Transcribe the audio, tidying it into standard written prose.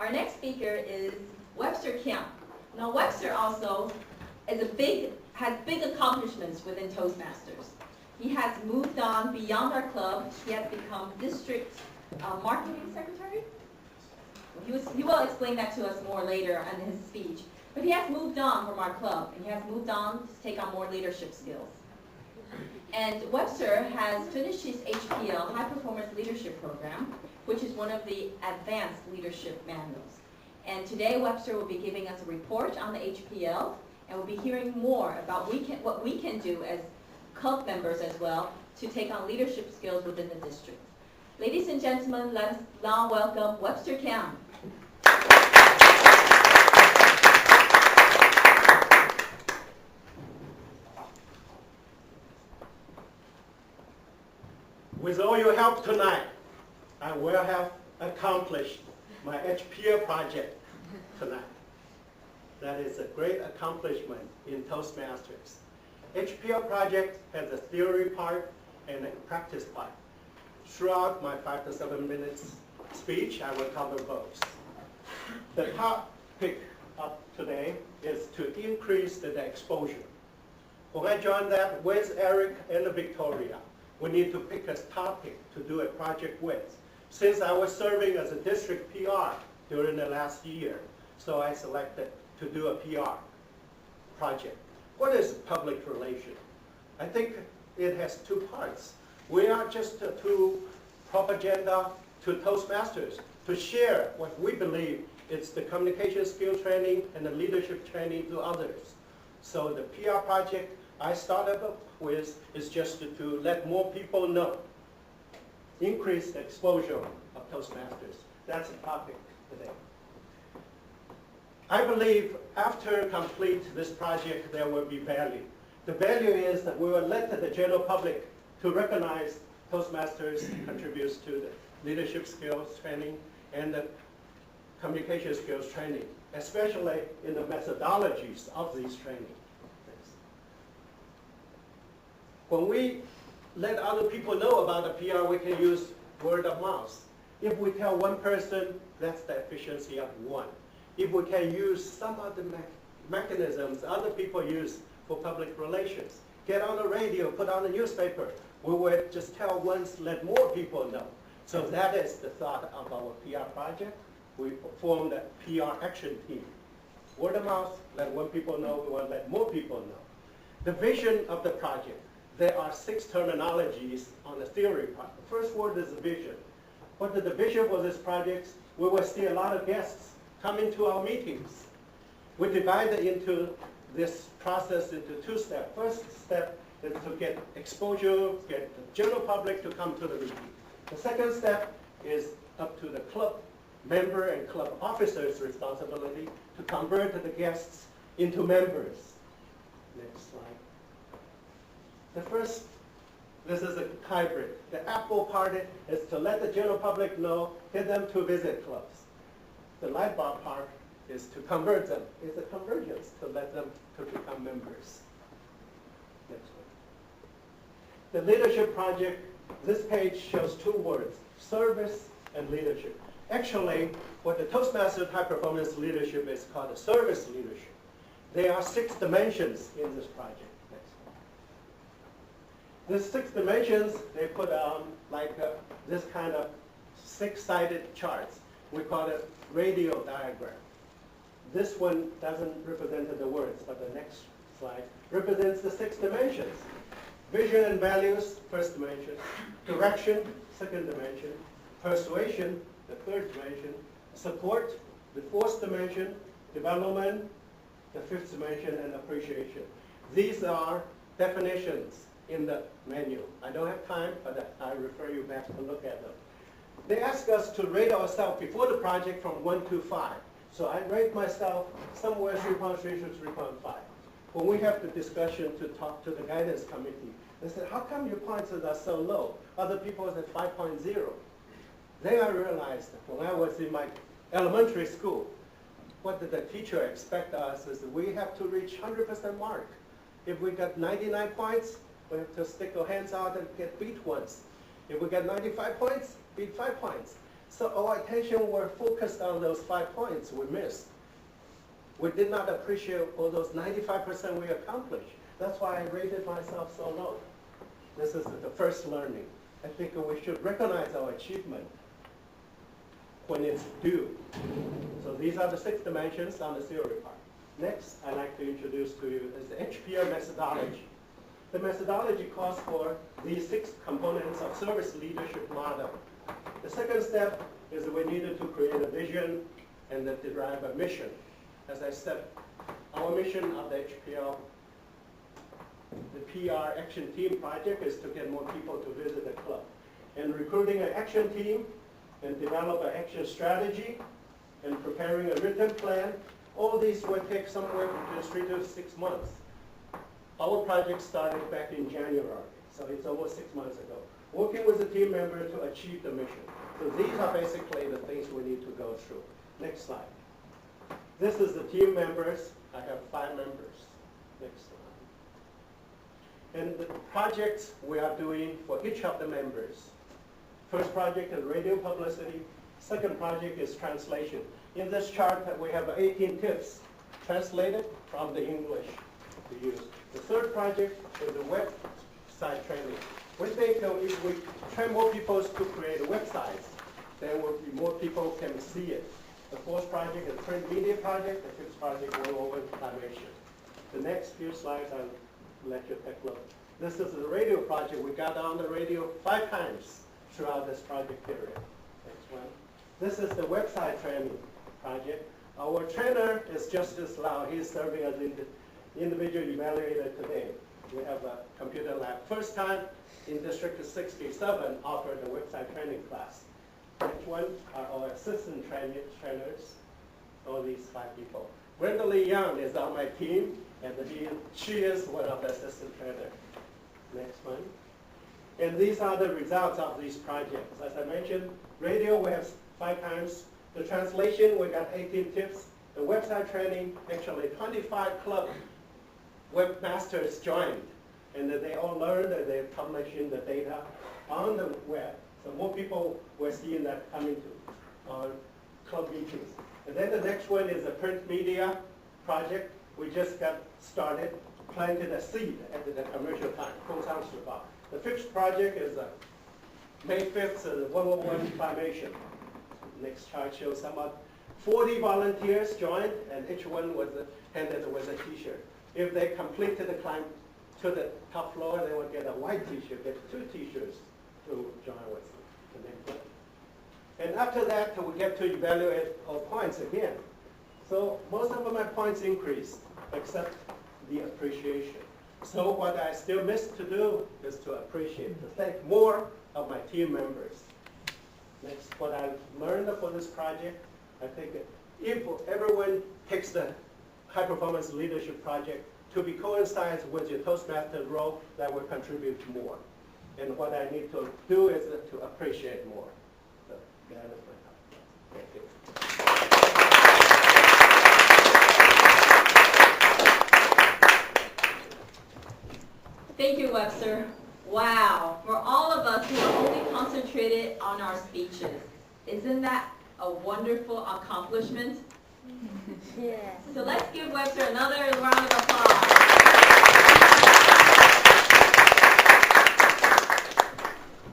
Our next speaker is Webster Kiang. Now Webster also has big accomplishments within Toastmasters. He has moved on beyond our club. He has become district marketing secretary. He will explain that to us more later in his speech. But he has moved on from our club, and he has moved on to take on more leadership skills. And Webster has finished his HPL, High Performance Leadership Program, which is one of the advanced leadership manuals. And today Webster will be giving us a report on the HPL, and we'll be hearing more about what we can do as club members as well to take on leadership skills within the district. Ladies and gentlemen, let us now welcome Webster Kiang. With all your help tonight, I will have accomplished my HPL project tonight. That is a great accomplishment in Toastmasters. HPL project has a theory part and a practice part. Throughout my 5 to 7 minutes speech, I will cover both. The topic of today is to increase the exposure. When I joined that with Eric and Victoria, we need to pick a topic to do a project with. Since I was serving as a district PR during the last year, so I selected to do a PR project. What is public relations? I think it has two parts. We are just to propaganda to Toastmasters to share what we believe is the communication skill training and the leadership training to others. So the PR project I started up with is just to let more people know, increase the exposure of Toastmasters. That's the topic today. I believe after complete this project, there will be value. The value is that we will let the general public to recognize Toastmasters contributes to the leadership skills training and the communication skills training, especially in the methodologies of these trainings. When we let other people know about the PR, we can use word of mouth. If we tell one person, that's the efficiency of one. If we can use some of the mechanisms other people use for public relations, get on the radio, put on the newspaper, we will just tell once, let more people know. So that is the thought of our PR project. We formed a PR action team. Word of mouth, let one people know, we want to let more people know. The vision of the project. There are 6 terminologies on the theory part. The first word is vision. What is the vision for this project? We will see a lot of guests coming to our meetings. We divide it into this process into 2 steps. First step is to get exposure, get the general public to come to the meeting. The second step is up to the club member and club officer's responsibility to convert the guests into members. Next slide. The first, this is a hybrid. The apple part is to let the general public know, get them to visit clubs. The light bar part is to convert them. It's a convergence to let them to become members. Next one. The leadership project, this page shows 2 words, service and leadership. Actually, what the Toastmasters high performance leadership is called a service leadership. There are 6 dimensions in this project. These 6 dimensions, they put on like this kind of 6-sided charts. We call it radial diagram. This one doesn't represent the words, but the next slide represents the 6 dimensions. Vision and values, first dimension. Direction, second dimension. Persuasion, the third dimension. Support, the fourth dimension. Development, the fifth dimension, and appreciation. These are definitions in the menu. I don't have time, but I refer you back to look at them. They ask us to rate ourselves before the project from 1 to 5. So I rate myself somewhere 3.3 to 3.5. When we have the discussion to talk to the guidance committee, they said, how come your points are so low? Other people said 5.0. Then I realized that when I was in my elementary school, what did the teacher expect us is that we have to reach 100% mark. If we got 99 points, we have to stick our hands out and get beat once. If we get 95 points, beat 5 points. So our attention were focused on those 5 points we missed. We did not appreciate all those 95% we accomplished. That's why I rated myself so low. This is the first learning. I think we should recognize our achievement when it's due. So these are the 6 dimensions on the theory part. Next, I'd like to introduce to you is the HPR methodology. The methodology calls for these 6 components of service leadership model. The second step is we needed to create a vision and then derive a mission. As I said, our mission of the HPR, the PR Action Team project, is to get more people to visit the club. And recruiting an action team and develop an action strategy and preparing a written plan, all these will take somewhere between 3 to 6 months. Our project started back in January, so it's almost 6 months ago. Working with the team member to achieve the mission. So these are basically the things we need to go through. Next slide. This is the team members. I have 5 members. Next slide. And the projects we are doing for each of the members. First project is radio publicity. Second project is translation. In this chart, we have 18 tips translated from the English to use. The third project is the website training. We think if we train more people to create websites, there will be more people can see it. The fourth project is print media project. The fifth project will over animation. The next few slides I'll let you take a look. This is the radio project. We got on the radio 5 times throughout this project period. Next one. This is the website training project. Our trainer is Justice Lau. He's serving as the individual evaluator today. We have a computer lab. First time in District 67 offered a website training class. Next one are our assistant trainers, all these 5 people. Brenda Lee Young is on my team, and she is one of the assistant trainers. Next one. And these are the results of these projects. As I mentioned, radio we have 5 times. The translation, we got 18 tips. The website training, actually 25 club webmasters joined. And they all learned and they're publishing the data on the web. So more people were seeing that coming to our club meetings. And then the next one is a print media project. We just got started, planted a seed at the commercial time, The 5th project is May 5th, 101 Formation. Next chart shows some of 40 volunteers joined, and each one was handed with a T-shirt. If they completed the climb to the top floor, they would get a white T-shirt, get 2 T-shirts to join with the next one. And after that, we get to evaluate our points again. So most of my points increased, except the appreciation. So what I still miss to do is to appreciate, to thank more of my team members. Next, what I learned for this project, I think if everyone takes the high performance leadership project to be coincides with your Toastmaster role, that will contribute more. And what I need to do is to appreciate more. So that is my thought. Thank you. Thank you, Webster. Wow, for all of us who are only concentrated on our speeches, isn't that a wonderful accomplishment? Yeah. So let's give Webster another round of applause.